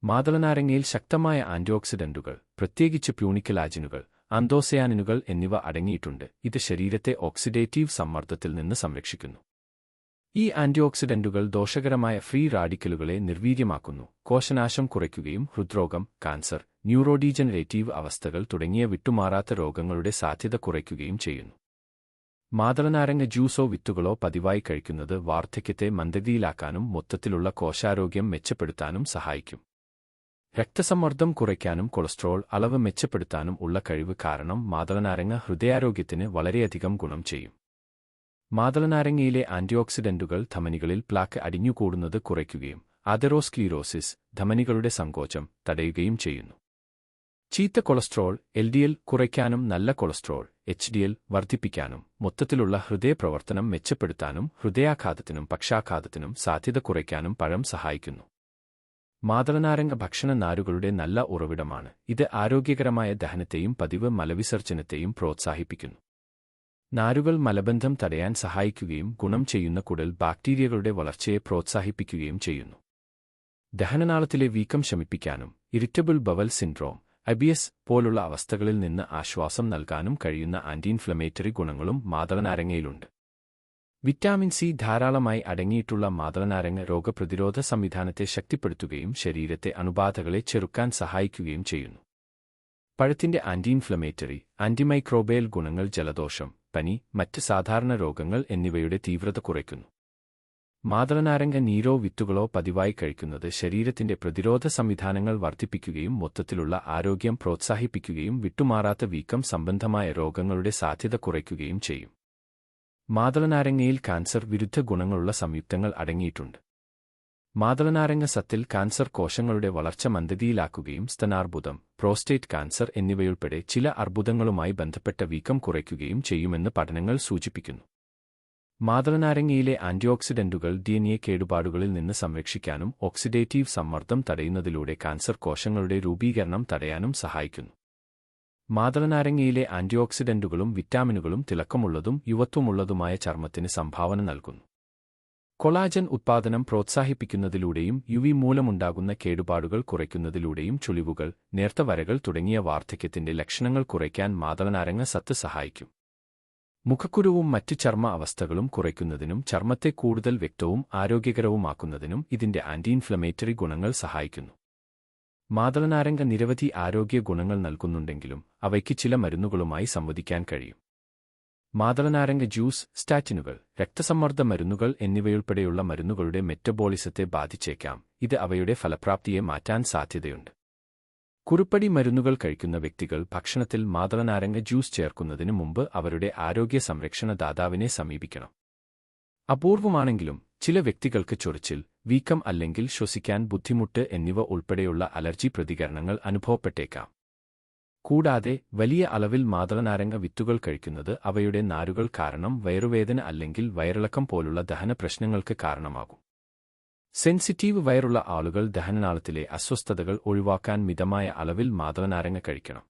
മാതളനാരങ്ങയിൽ ശക്തമായ ആന്റിഓക്സിഡന്റുകൾ, പ്രത്യേകിച്ച് പ്യൂണിക്കലാജിനുകൾ, ആന്തോസയാനിനുകൾ എന്നിവ അടങ്ങിയിട്ടുണ്ട്. ഇത് ശരീരത്തെ ഓക്സിഡേറ്റീവ് സമ്മർദ്ദത്തിൽ നിന്ന് സംരക്ഷിക്കുന്നു. ഈ ആന്റിഓക്സിഡന്റുകൾ ദോഷകരമായ ഫ്രീ റാഡിക്കലുകളെ നിർവീര്യമാക്കുന്നു, കോശനാശം കുറയ്ക്കുകയും ഹൃദ്രോഗം, കാൻസർ, ന്യൂറോഡീജനറേറ്റീവ് അവസ്ഥകൾ തുടങ്ങിയ വിട്ടുമാറാത്ത രോഗങ്ങളുടെ സാധ്യത കുറയ്ക്കുകയും ചെയ്യുന്നു. മാതളനാരങ്ങ ജ്യൂസോ വിത്തുകളോ പതിവായി കഴിക്കുന്നത് വാർദ്ധക്യത്തെ മന്ദഗതിയിലാക്കാനും മൊത്തത്തിലുള്ള കോശാരോഗ്യം മെച്ചപ്പെടുത്താനും സഹായിക്കും. രക്തസമ്മർദ്ദം കുറയ്ക്കാനും കൊളസ്ട്രോൾ അളവ് മെച്ചപ്പെടുത്താനും ഉള്ള കഴിവ് കാരണം മാതളനാരങ്ങ ഹൃദയാരോഗ്യത്തിന് വളരെയധികം ഗുണം ചെയ്യും. മാതളനാരങ്ങയിലെ ആന്റിഓക്സിഡന്റുകൾ ധമനികളിൽ പ്ലാക്ക് അടിഞ്ഞുകൂടുന്നത് കുറയ്ക്കുകയും ആതെറോസ്ക്ലീറോസിസ്, ധമനികളുടെ സങ്കോചം, തടയുകയും ചെയ്യുന്നു. ചീത്ത കൊളസ്ട്രോൾ, LDL കുറയ്ക്കാനും നല്ല കൊളസ്ട്രോൾ, HDL വർദ്ധിപ്പിക്കാനും മൊത്തത്തിലുള്ള ഹൃദയപ്രവർത്തനം മെച്ചപ്പെടുത്താനും ഹൃദയാഘാതത്തിനും പക്ഷാഘാതത്തിനും സാധ്യത കുറയ്ക്കാനും പഴം സഹായിക്കുന്നു. മാതളനാരങ്ങ ഭക്ഷണ നാരുകളുടെ നല്ല ഉറവിടമാണ്. ഇത് ആരോഗ്യകരമായ ദഹനത്തെയും പതിവ് മലവിസർജനത്തെയും പ്രോത്സാഹിപ്പിക്കുന്നു. നാരുകൾ മലബന്ധം തടയാൻ സഹായിക്കുകയും ഗുണം ചെയ്യുന്ന കുടൽ ബാക്ടീരിയകളുടെ വളർച്ചയെ പ്രോത്സാഹിപ്പിക്കുകയും ചെയ്യുന്നു. ദഹനനാളത്തിലെ വീക്കം ശമിപ്പിക്കാനും ഇറിറ്റബിൾ ബവൽ സിൻഡ്രോം, IBS പോലുള്ള അവസ്ഥകളിൽ നിന്ന് ആശ്വാസം നൽകാനും കഴിയുന്ന ആന്റി-ഇൻഫ്ലമേറ്ററി ഗുണങ്ങളും മാതളനാരങ്ങയിലുണ്ട്. വിറ്റാമിൻ സി ധാരാളമായി അടങ്ങിയിട്ടുള്ള മാതളനാരങ്ങ രോഗപ്രതിരോധ സംവിധാനത്തെ ശക്തിപ്പെടുത്തുകയും ശരീരത്തെ അണുബാധകളെ ചെറുക്കാൻ സഹായിക്കുകയും ചെയ്യുന്നു. പഴത്തിന്റെ ആന്റി-ഇൻഫ്ലമേറ്ററി, ആന്റിമൈക്രോബയൽ ഗുണങ്ങൾ ജലദോഷം, പനി, മറ്റ് സാധാരണ രോഗങ്ങൾ എന്നിവയുടെ തീവ്രത കുറയ്ക്കുന്നു. മാതളനാരങ്ങ നീരോ വിത്തുകളോ പതിവായി കഴിക്കുന്നത് ശരീരത്തിന്റെ പ്രതിരോധ സംവിധാനങ്ങൾ വർദ്ധിപ്പിക്കുകയും മൊത്തത്തിലുള്ള ആരോഗ്യം പ്രോത്സാഹിപ്പിക്കുകയും വിട്ടുമാറാത്ത വീക്കം സംബന്ധമായ രോഗങ്ങളുടെ സാധ്യത കുറയ്ക്കുകയും ചെയ്യും. മാതളനാരങ്ങയിൽ കാൻസർ വിരുദ്ധ ഗുണങ്ങളുള്ള സംയുക്തങ്ങൾ അടങ്ങിയിട്ടുണ്ട്. മാതളനാരങ്ങ സത്തിൽ കാൻസർ കോശങ്ങളുടെ വളർച്ച മന്ദഗതിയിലാക്കുകയും സ്തനാർബുദം, പ്രോസ്റ്റേറ്റ് കാൻസർ എന്നിവയുൾപ്പെടെ ചില അർബുദങ്ങളുമായി ബന്ധപ്പെട്ട വീക്കം കുറയ്ക്കുകയും ചെയ്യുമെന്ന് പഠനങ്ങൾ സൂചിപ്പിക്കുന്നു. മാതളനാരങ്ങയിലെ ആന്റിഓക്സിഡന്റുകൾ DNA കേടുപാടുകളിൽ നിന്ന് സംരക്ഷിക്കാനും ഓക്സിഡേറ്റീവ് സമ്മർദ്ദം തടയുന്നതിലൂടെ കാൻസർ കോശങ്ങളുടെ രൂപീകരണം തടയാനും സഹായിക്കുന്നു. മാതളനാരങ്ങയിലെ ആന്റിഓക്സിഡന്റുകളും വിറ്റാമിനുകളും തിളക്കമുള്ളതും യുവത്വമുള്ളതുമായ ചർമ്മത്തിന് സംഭാവന നൽകുന്നു. കൊളാജൻ ഉത്പാദനം പ്രോത്സാഹിപ്പിക്കുന്നതിലൂടെയും UV മൂലമുണ്ടാകുന്ന കേടുപാടുകൾ കുറയ്ക്കുന്നതിലൂടെയും ചുളിവുകൾ, നേർത്ത വരകൾ തുടങ്ങിയ വാർദ്ധക്യത്തിന്റെ ലക്ഷണങ്ങൾ കുറയ്ക്കാൻ മാതളനാരങ്ങ സത്ത് സഹായിക്കും. മുഖക്കുരുവും മറ്റ് ചർമ്മ അവസ്ഥകളും കുറയ്ക്കുന്നതിനും ചർമ്മത്തെ കൂടുതൽ വ്യക്തവും ആരോഗ്യകരവുമാക്കുന്നതിനും ഇതിന്റെ ആന്റി-ഇൻഫ്ലമേറ്ററി ഗുണങ്ങൾ സഹായിക്കുന്നു. മാതളനാരങ്ങ നിരവധി ആരോഗ്യ ഗുണങ്ങൾ നൽകുന്നുണ്ടെങ്കിലും അവയ്ക്ക് ചില മരുന്നുകളുമായി സംവദിക്കാൻ കഴിയും. മാതളനാരങ്ങ ജ്യൂസ് സ്റ്റാറ്റിനുകൾ, രക്തസമ്മർദ്ദ മരുന്നുകൾ എന്നിവയുൾപ്പെടെയുള്ള മരുന്നുകളുടെ മെറ്റബോളിസത്തെ ബാധിച്ചേക്കാം. ഇത് അവയുടെ ഫലപ്രാപ്തിയെ മാറ്റാൻ സാധ്യതയുണ്ട്. കുറുപ്പടി മരുന്നുകൾ കഴിക്കുന്ന വ്യക്തികൾ ഭക്ഷണത്തിൽ മാതളനാരങ്ങ ജ്യൂസ് ചേർക്കുന്നതിന് മുമ്പ് അവരുടെ ആരോഗ്യ സംരക്ഷണ ദാതാവിനെ സമീപിക്കണം. അപൂർവമാണെങ്കിലും ചില വ്യക്തികൾക്ക് ചൊറിച്ചിൽ, വീക്കം അല്ലെങ്കിൽ ശ്വസിക്കാൻ ബുദ്ധിമുട്ട് എന്നിവ ഉൾപ്പെടെയുള്ള അലർജി പ്രതികരണങ്ങൾ അനുഭവപ്പെട്ടേക്കാം. കൂടാതെ വലിയ അളവിൽ മാതളനാരങ്ങ വിത്തുകൾ കഴിക്കുന്നത് അവയുടെ നാരുകൾ കാരണം വയറുവേദന അല്ലെങ്കിൽ വയറിളക്കം പോലുള്ള ദഹന പ്രശ്നങ്ങൾക്ക് കാരണമാകും. സെൻസിറ്റീവ് വയറുള്ള ആളുകൾ ദഹനനാളത്തിലെ അസ്വസ്ഥതകൾ ഒഴിവാക്കാൻ മിതമായ അളവിൽ മാതളനാരങ്ങ കഴിക്കണം.